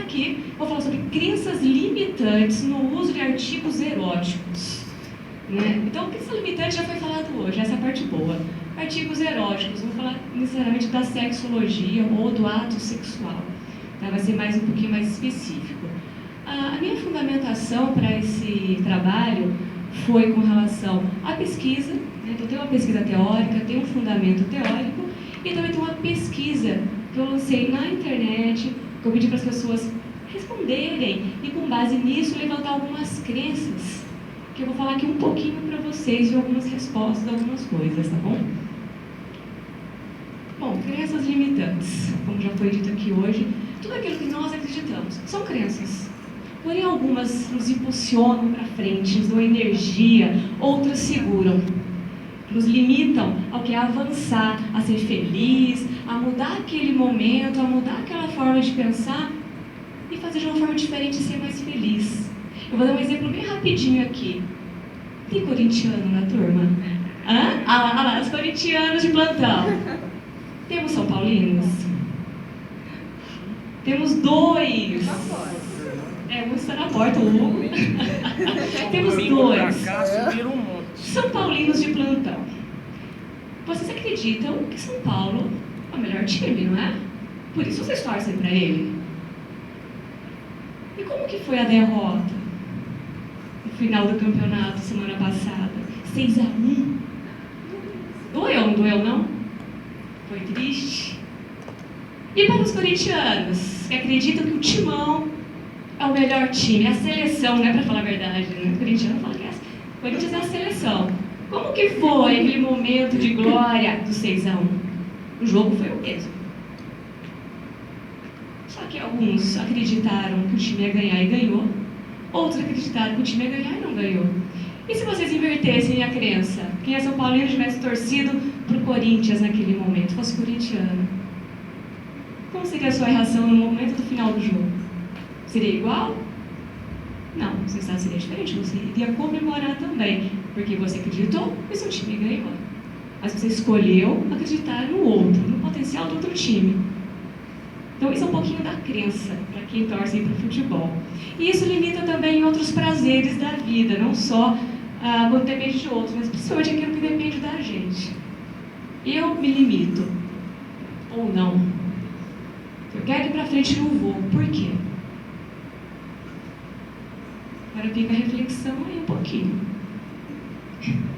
aqui, vou falar sobre crenças limitantes no uso de artigos eróticos. Né? Então, crença limitante já foi falado hoje, essa é a parte boa. Artigos eróticos, vamos falar necessariamente da sexologia ou do ato sexual. Tá? Vai ser um pouquinho mais específico. A minha fundamentação para esse trabalho foi com relação à pesquisa. Né? Então, tem uma pesquisa teórica, tem um fundamento teórico, e também tem uma pesquisa que eu lancei na internet, que eu pedi para as pessoas responderem e, com base nisso, levantar algumas crenças, que eu vou falar aqui um pouquinho para vocês de algumas respostas a algumas coisas, tá bom? Bom, crenças limitantes, como já foi dito aqui hoje, tudo aquilo que nós acreditamos são crenças. Porém, algumas nos impulsionam para frente, nos dão energia, outras seguram. Nos limitam ao que é avançar, a ser feliz, a mudar aquele momento, a mudar aquela forma de pensar e fazer de uma forma diferente e ser mais feliz. Eu vou dar um exemplo bem rapidinho aqui. Tem corintiano na turma? Hã? Ah lá, os corintianos de plantão. Temos São Paulinos? Temos 2. Um está na porta, o Hugo. Temos 2. São Paulinos de plantão. Vocês acreditam que São Paulo é o melhor time, não é? Por isso vocês torcem para ele. E como que foi a derrota no final do campeonato semana passada? 6-1. Doeu, não doeu não? Foi triste. E para os corintianos, que acreditam que o Timão é o melhor time, é a seleção, não é para falar a verdade, né? O corintiano fala que o Corinthians é a seleção. Como que foi aquele momento de glória do 6-1? O jogo foi o mesmo. Só que alguns acreditaram que o time ia ganhar e ganhou. Outros acreditaram que o time ia ganhar e não ganhou. E se vocês invertessem a crença? Quem é São Paulino tivesse torcido para o Corinthians naquele momento, fosse corintiano? Como seria a sua reação no momento do final do jogo? Seria igual? Não, o resultado seria diferente. Você iria comemorar também, porque você acreditou e seu time ganhou. Mas você escolheu acreditar no outro, no potencial do outro time. Então, isso é um pouquinho da crença para quem torce para o futebol. E isso limita também outros prazeres da vida, não só quando depende de outros, mas principalmente aquilo que depende da gente. Eu me limito, ou não. Eu quero ir para frente e não vou. Por quê? Agora fica a reflexão aí um pouquinho.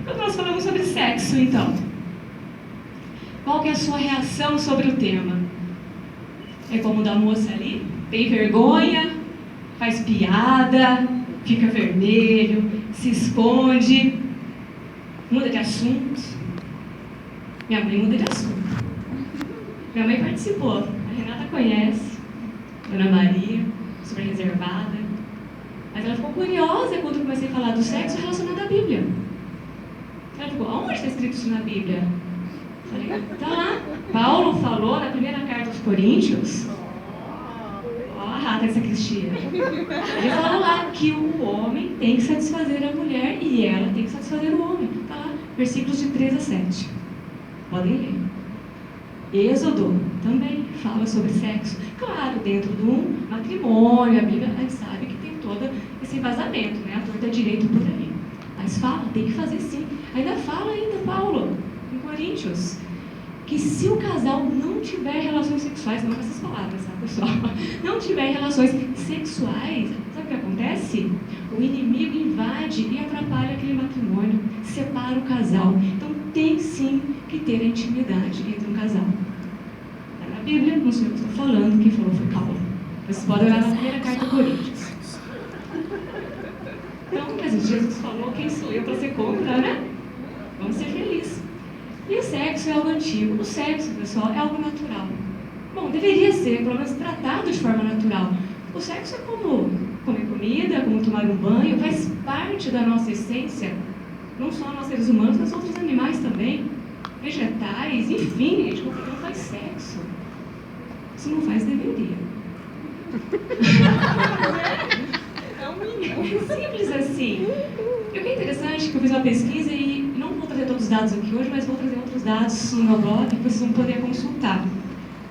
Quando nós falamos sobre sexo, então, qual que é a sua reação sobre o tema? É como da moça ali? Tem vergonha, faz piada, fica vermelho, se esconde, muda de assunto. Minha mãe muda de assunto. Minha mãe participou, a Renata conhece, Dona Maria, super reservada. Mas ela ficou curiosa quando eu comecei a falar do sexo relacionado à Bíblia. Ela ficou, aonde está escrito isso na Bíblia? Eu falei, tá lá. Paulo falou na primeira carta aos Coríntios. Ó a rata dessa Cristina. Ele falou lá que o homem tem que satisfazer a mulher e ela tem que satisfazer o homem. Tá lá, versículos de 3-7. Podem ler. Êxodo também fala sobre sexo. Claro, dentro do matrimônio, a Bíblia, a gente sabe que tem todo esse embasamento, né? A torta direito por aí. Mas fala, tem que fazer sim. Ainda fala Paulo, em Coríntios, que se o casal não tiver relações sexuais, não com essas palavras, tá, pessoal? Não tiver relações sexuais, sabe o que acontece? O inimigo invade e atrapalha aquele matrimônio, separa o casal. Então tem sim que ter a intimidade entre um casal. Está na Bíblia, não sei o que estou falando, quem falou foi Paulo. Vocês podem olhar na primeira carta de Coríntios. Então, mas Jesus falou, quem sou eu para ser contra, né? Vamos ser felizes. E o sexo é algo antigo. O sexo, pessoal, é algo natural. Bom, deveria ser, pelo menos, tratado de forma natural. O sexo é como comer comida, como tomar um banho, faz parte da nossa essência. Não só nós seres humanos, mas outros animais também. Vegetais, enfim, gente, qualquer um faz sexo. Se não faz, deveria. É um mínimo. Simples assim. E o que é interessante é que eu fiz uma pesquisa e não vou trazer todos os dados aqui hoje, mas vou trazer outros dados no meu blog que vocês vão poder consultar.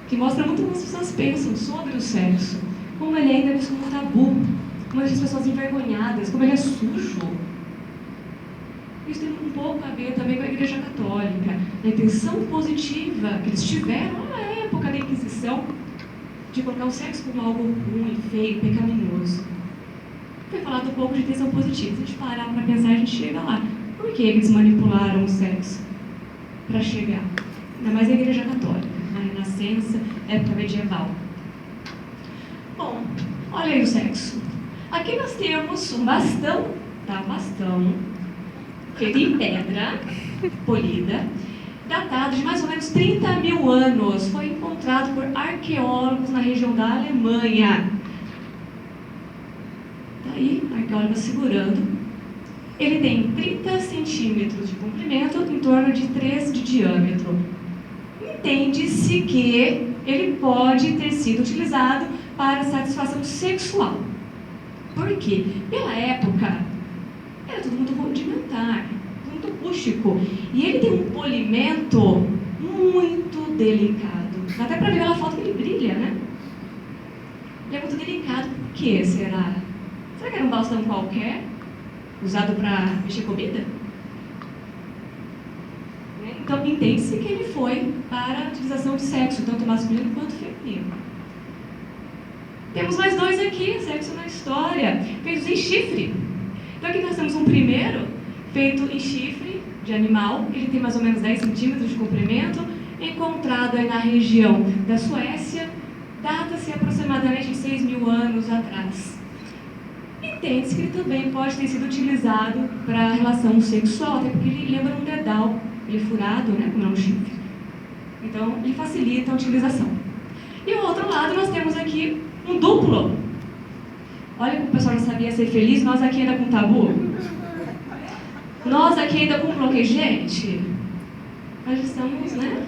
Que mostra muito como as pessoas pensam sobre o sexo. Como ele ainda sexo como um tabu, como deixa as pessoas envergonhadas, como ele é sujo. Isso tem um pouco a ver também com a Igreja Católica, a intenção positiva que eles tiveram na época da Inquisição de colocar o sexo como algo ruim, feio, pecaminoso. Foi falado um pouco de intenção positiva. Se a gente parar para pensar, a gente chega lá. Por que eles manipularam o sexo para chegar? Ainda mais a Igreja Católica, na Renascença, época medieval. Bom, olha aí o sexo. Aqui nós temos um bastão, tá? Bastão, feito em pedra, polida, datado de mais ou menos 30 mil anos. Foi encontrado por arqueólogos na região da Alemanha. Tá aí, arqueólogo segurando. Ele tem 30 centímetros de comprimento, em torno de 3 de diâmetro. Entende-se que ele pode ter sido utilizado para satisfação sexual. Por quê? Pela época, era tudo muito rudimentar, muito rústico. E ele tem um polimento muito delicado. Dá até para ver pela foto que ele brilha, né? Ele é muito delicado. Por que será? Será que era um bastão qualquer, usado para mexer comida? Então, entende-se que ele foi para a utilização de sexo, tanto masculino quanto feminino. Temos mais dois aqui, sexo na história, feitos em chifre. Então, aqui nós temos um primeiro, feito em chifre de animal, ele tem mais ou menos 10 centímetros de comprimento, encontrado aí na região da Suécia, data-se aproximadamente de 6 mil anos atrás. Entende-se que ele também pode ter sido utilizado para relação sexual, até porque ele lembra um dedal, ele é furado, né, como é um chifre. Então, ele facilita a utilização. E o outro lado, nós temos aqui um duplo. Olha como o pessoal já sabia ser feliz, nós aqui ainda com tabu. Nós aqui ainda com bloqueio. Gente, nós estamos, né,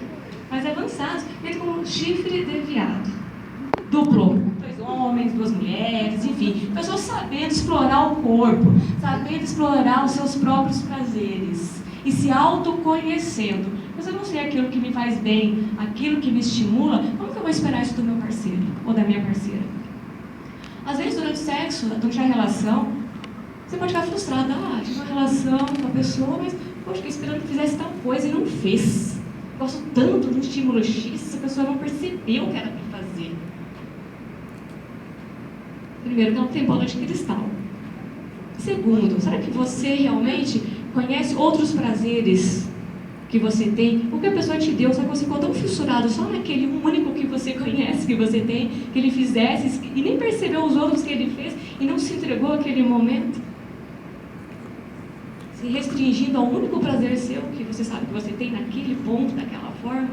mais avançados, feito com um chifre deviado. Duplo. 2 homens, 2 mulheres, enfim. Pessoas sabendo explorar o corpo, sabendo explorar os seus próprios prazeres e se autoconhecendo. Mas eu não sei aquilo que me faz bem, aquilo que me estimula, como que eu vou esperar isso do meu parceiro ou da minha parceira? Às vezes, durante o sexo, durante a relação, você pode ficar frustrada. Tive uma relação com a pessoa, mas poxa, fiquei esperando que fizesse tal coisa e não fez. Gosto tanto do estímulo X, essa pessoa não percebeu o que era para fazer. Primeiro, que ela não tem bola de cristal. Segundo, será que você realmente conhece outros prazeres que você tem? O que a pessoa te deu, só que você ficou tão fissurado só naquele único que você conhece, que você tem, que ele fizesse, e nem percebeu os outros que ele fez, e não se entregou àquele momento? Se restringindo ao único prazer seu, que você sabe que você tem naquele ponto, daquela forma.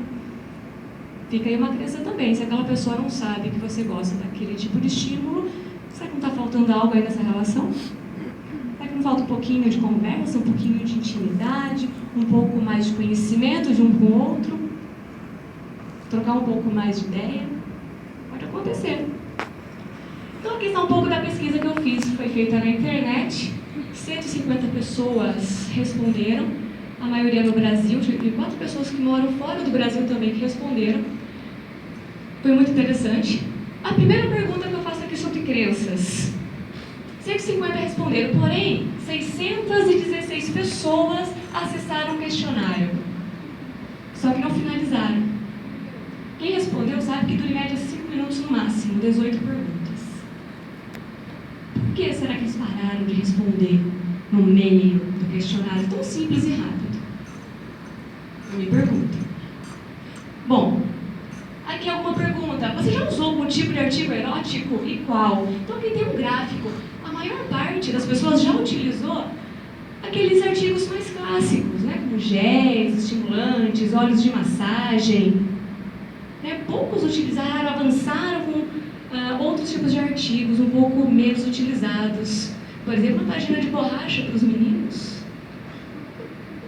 Fica aí uma crença também, se aquela pessoa não sabe que você gosta daquele tipo de estímulo, será que não está faltando algo aí nessa relação? Será que não falta um pouquinho de conversa, um pouquinho de intimidade, um pouco mais de conhecimento de um com o outro? Trocar um pouco mais de ideia? Pode acontecer. Então aqui está um pouco da pesquisa que eu fiz, foi feita na internet. 150 pessoas responderam, a maioria no Brasil, tive 4 pessoas que moram fora do Brasil também que responderam. Foi muito interessante. A primeira pergunta que eu faço aqui sobre crenças. 150 responderam, porém, 616 pessoas acessaram o questionário. Só que não finalizaram. Quem respondeu sabe que dura em média 5 minutos no máximo, 18 perguntas. Por que será que eles pararam de responder no meio do questionário tão simples e rápido? Eu me pergunto. Bom, aqui é alguma pergunta. Você já usou algum tipo de artigo erótico e qual? Então aqui tem um gráfico. A maior parte das pessoas já utilizou aqueles artigos mais clássicos, né? Como géis, estimulantes, óleos de massagem. Né? Poucos utilizaram, avançaram com outros tipos de artigos um pouco menos utilizados. Por exemplo, a página de borracha para os meninos.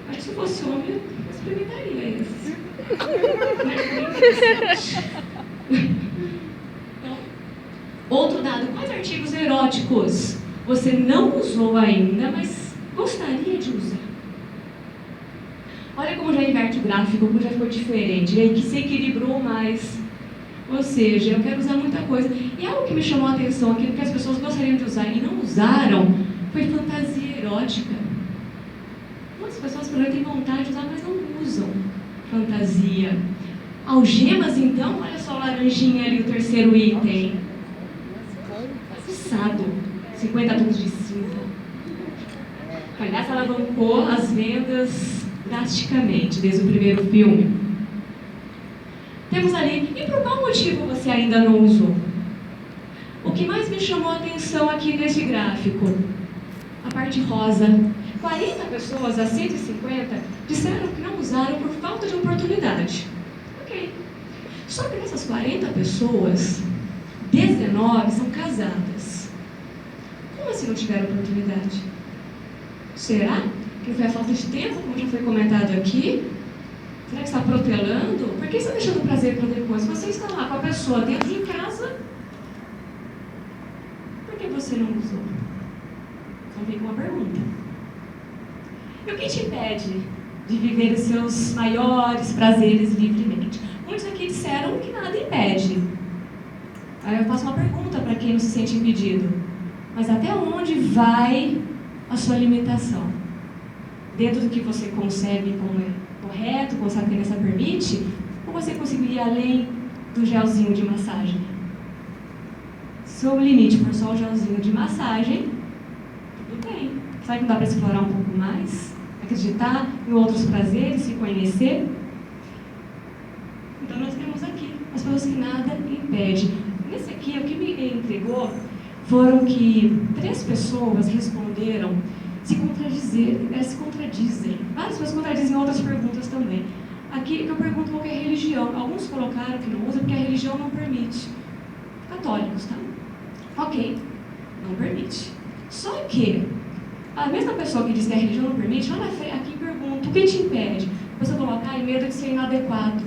Acho que se fosse homem, eu experimentaria esses. Então, outro dado, quais artigos eróticos você não usou ainda, mas gostaria de usar? Olha como já inverte o gráfico, como já ficou diferente, e aí que se equilibrou mais. Ou seja, eu quero usar muita coisa. E algo que me chamou a atenção, aquilo que as pessoas gostariam de usar e não usaram, foi fantasia erótica. Muitas pessoas por aí têm vontade de usar, mas não usam fantasia. Algemas, então, olha só o laranjinha ali, o terceiro item. Assado, 50 tons de cinza. Aliás, alavancou as vendas drasticamente, desde o primeiro filme. Temos ali, e por qual motivo você ainda não usou? O que mais me chamou a atenção aqui nesse gráfico? A parte rosa. 40 pessoas a 150 disseram que não usaram por falta de oportunidade. Ok. Só que dessas 40 pessoas, 19 são casadas. Como assim não tiveram oportunidade? Será que foi a falta de tempo, como já foi comentado aqui? Será que está protelando? Por que está deixando o prazer para depois? Você está lá com a pessoa dentro de casa, por que você não usou? Então fica uma pergunta. E o que te impede de viver os seus maiores prazeres livremente? Muitos aqui disseram que nada impede. Aí eu faço uma pergunta para quem não se sente impedido. Mas até onde vai a sua limitação? Dentro do que você concebe como é correto, como a crença permite? Ou você conseguiria ir além do gelzinho de massagem? Se o limite for só o gelzinho de massagem, tudo bem. Será que não dá para explorar um pouco mais? Acreditar em outros prazeres, se conhecer? Então nós temos aqui as pessoas que nada impede. Nesse aqui, o que me intrigou foram que 3 pessoas responderam se contradizem. Várias pessoas contradizem outras perguntas também. Aqui eu pergunto qual é a religião. Alguns colocaram que não usa porque a religião não permite. Católicos, tá? Ok, não permite. Só que a mesma pessoa que diz que a religião não permite, lá na frente, aqui pergunta, o que te impede? Você colocar medo de ser inadequado,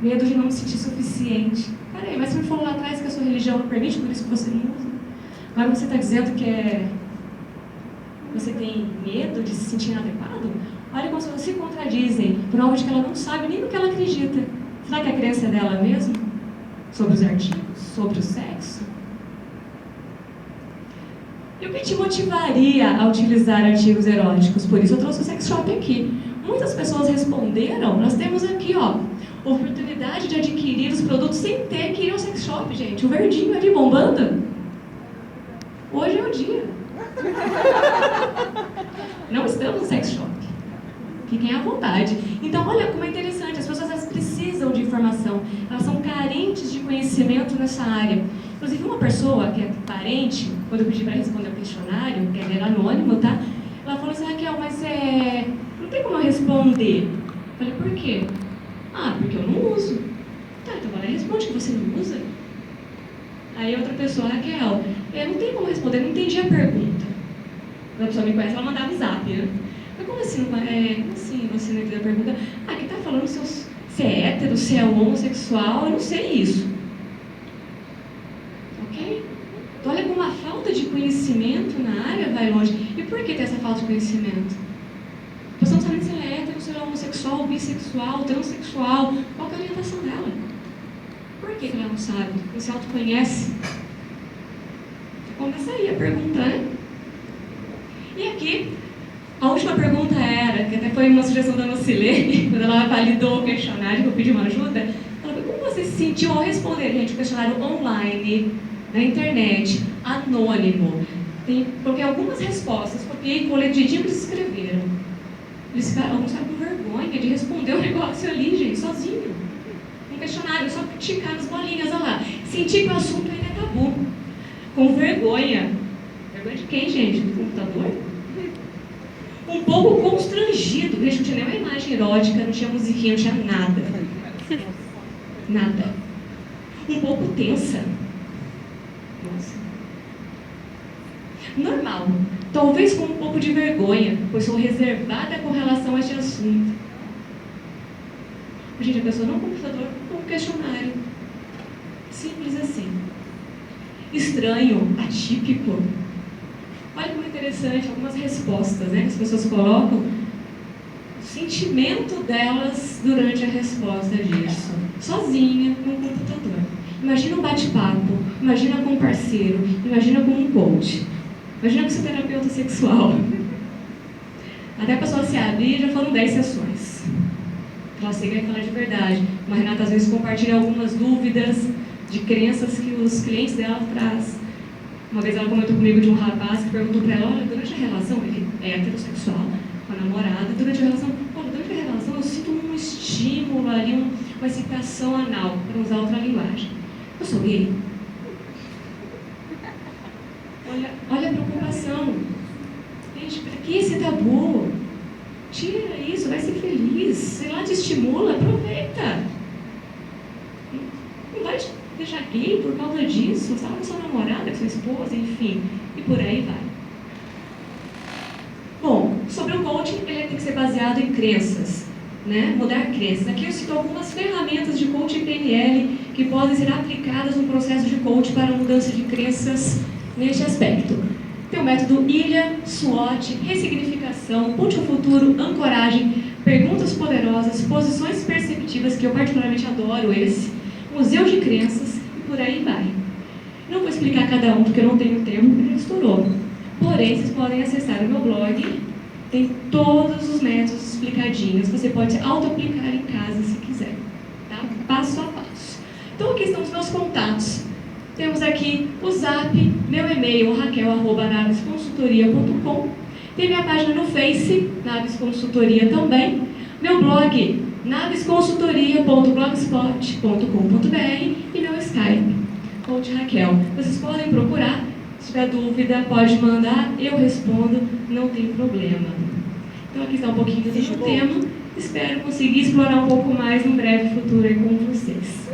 medo de não se sentir suficiente. Peraí, mas você me falou lá atrás que a sua religião não permite, por isso que você não usa. Agora você está dizendo que você tem medo de se sentir inadequado? Olha como se contradizem, prova de que ela não sabe nem no que ela acredita. Será que a crença é dela mesma? Sobre os artigos? Sobre o sexo? E o que te motivaria a utilizar artigos eróticos? Por isso eu trouxe o sex shop aqui. Muitas pessoas responderam, nós temos aqui, ó, oportunidade de adquirir os produtos sem ter que ir ao sex shop, gente. O verdinho ali bombando. Hoje é o dia. Não estamos no sex shop. Fiquem à vontade. Então, olha como é interessante. As pessoas elas precisam de informação. Elas são carentes de conhecimento nessa área. Inclusive, uma pessoa que é parente, quando eu pedi para responder o questionário, que era anônimo, tá? Ela falou assim, Raquel, mas não tem como eu responder. Eu falei, por quê? Ah, porque eu não uso. Tá, então agora responde que você não usa. Aí outra pessoa, Raquel, não tem como responder, não entendi a pergunta. Quando a pessoa me conhece, ela mandava o zap, né? Mas como assim, como assim você não entendeu a pergunta? Ah, que tá falando se é hétero, se é homossexual, eu não sei isso. Ok? Então olha como a falta de conhecimento na área vai longe. E por que tem essa falta de conhecimento? A pessoa não sabe se ela é hétero, se ela é homossexual, bissexual, transexual, qual é a orientação dela? Por que ela não sabe? Não se autoconhece? Começa aí a pergunta, né? E aqui, a última pergunta era, que até foi uma sugestão da Nocilene, quando ela validou o questionário, que eu pedi uma ajuda, ela falou, como você se sentiu ao responder, gente, o questionário online, na internet, anônimo? Coloquei algumas respostas, copiei, colei do jeitinho que eles escreveram. Eles ficaram, alguns ficaram com vergonha de responder o negócio ali, gente, sozinho. Um questionário, só ticar as bolinhas, olha lá. Senti que o assunto ainda é tabu. Com vergonha. Vergonha de quem, gente? Do computador? Um pouco constrangido. Gente, não tinha nem uma imagem erótica, não tinha musiquinha, não tinha nada. Nada. Um pouco tensa. Nossa. Normal. Talvez com um pouco de vergonha, pois sou reservada com relação a este assunto. Gente, a pessoa não com computador, com um questionário. Simples assim. Estranho, atípico. Olha como é interessante algumas respostas, né, que as pessoas colocam sentimento delas durante a resposta disso, sozinha no computador. Imagina um bate-papo, imagina com um parceiro, imagina com um coach, imagina com seu terapeuta sexual. Até a pessoa se abrir, já foram 10 sessões. Ela chega e fala de verdade. A Renata às vezes compartilha algumas dúvidas de crenças que os clientes dela trazem. Uma vez ela comentou comigo de um rapaz que perguntou para ela, olha, durante a relação, ele é heterossexual, com a namorada, durante a relação, eu sinto um estímulo ali, uma excitação anal, para usar outra linguagem. Eu sou gay? Olha a preocupação. Gente, para que esse tabu? Tira isso, vai ser feliz. Sei lá, te estimula, aproveita. Não vai te deixar gay por causa disso. Fala com sua namorada, com sua esposa, enfim. E por aí vai. Bom, sobre o coaching, ele tem que ser baseado em crenças, né? Mudar crenças. Aqui eu cito algumas ferramentas de coaching PNL que podem ser aplicadas no processo de coaching para a mudança de crenças neste aspecto. Tem o método Ilha, SWOT, ressignificação, ponte ao futuro, ancoragem, perguntas poderosas, posições perceptivas, que eu particularmente adoro esse, museu de crenças e por aí vai. Não vou explicar cada um porque eu não tenho tempo, porque já estourou. Porém, vocês podem acessar o meu blog, tem todos os métodos explicadinhos, você pode auto-aplicar em casa se quiser, tá? Passo a passo. Então aqui estão os meus contatos. Temos aqui o Zap, meu e-mail, raquel@navesconsultoria.com. Tem minha página no Face, Naves Consultoria também. Meu blog, navesconsultoria.blogspot.com.br e meu Skype, Coach Raquel. Vocês podem procurar, se tiver dúvida, pode mandar, eu respondo, não tem problema. Então aqui está um pouquinho do tema. Espero conseguir explorar um pouco mais no breve futuro aí com vocês.